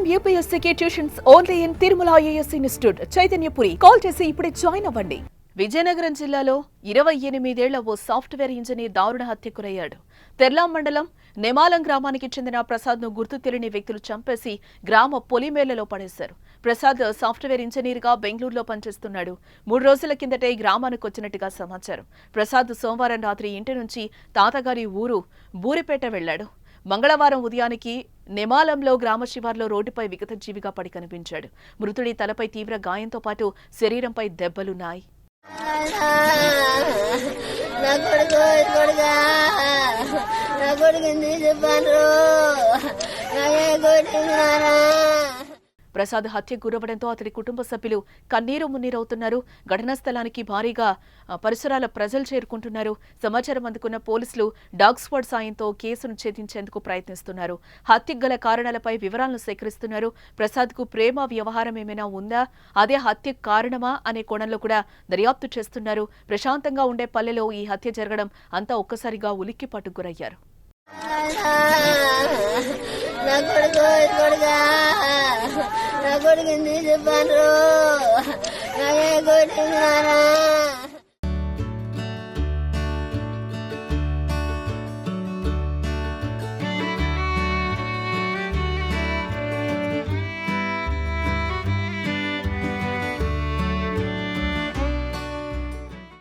IIM UPSC tuitions only in Tirumala IAS institute Chaitanyapuri. Call చేసి ఇప్పుడే join అవ్వండి. విజయనగరం జిల్లాలో 28 ఏళ్ల ఓ సాఫ్ట్వేర్ ఇంజనీర్ దారుణ హత్యకు గురయ్యాడు. తెర్లాం మండలం నెమాలం గ్రామానికి చెందిన ప్రసాద్ ను గుర్తు తెలియని వ్యక్తులు చంపేసి గ్రామ పొలిమేళ్లలో పడేశారు. ప్రసాద్ సాఫ్ట్వేర్ ఇంజనీర్ గా బెంగళూరులో పనిచేస్తున్నాడు. 3 రోజుల కిందటే గ్రామానికి వచ్చినట్టుగా సమాచారం. ప్రసాద్ సోమవారం రాత్రి ఇంటి నుంచి తాతగారి ఊరు బూరిపేట వెళ్లాడు. మంగళవారం ఉదయానికి నెమాలంలో గ్రామ శివార్లో రోడ్డుపై విగతజీవిగా పడి కనిపించాడు. మృతుడి తలపై తీవ్ర గాయంతో పాటు శరీరంపై దెబ్బలున్నాయి. ప్రసాద్ హత్యకు గురవడంతో అతడి కుటుంబ సభ్యులు కన్నీరు మున్నీరవుతున్నారు. ఘటనా స్థలానికి భారీగా పరిసరాల ప్రజలు చేరుకుంటున్నారు. సమాచారం అందుకున్న పోలీసులు డాగ్ స్క్వాడ్ సాయంతో కేసును ఛేదించేందుకు ప్రయత్నిస్తున్నారు. హత్యకు గల కారణాలపై వివరాలను సేకరిస్తున్నారు. ప్రసాద్ కు ప్రేమ వ్యవహారం ఏమైనా ఉందా, అదే హత్యకు కారణమా అనే కోణంలో కూడా దర్యాప్తు చేస్తున్నారు. ప్రశాంతంగా ఉండే పల్లెలో ఈ హత్య జరగడం అంతా ఒక్కసారిగా ఉలిక్కిపట్టుకు గురయ్యారు. నా కొడుకు చెప్పారు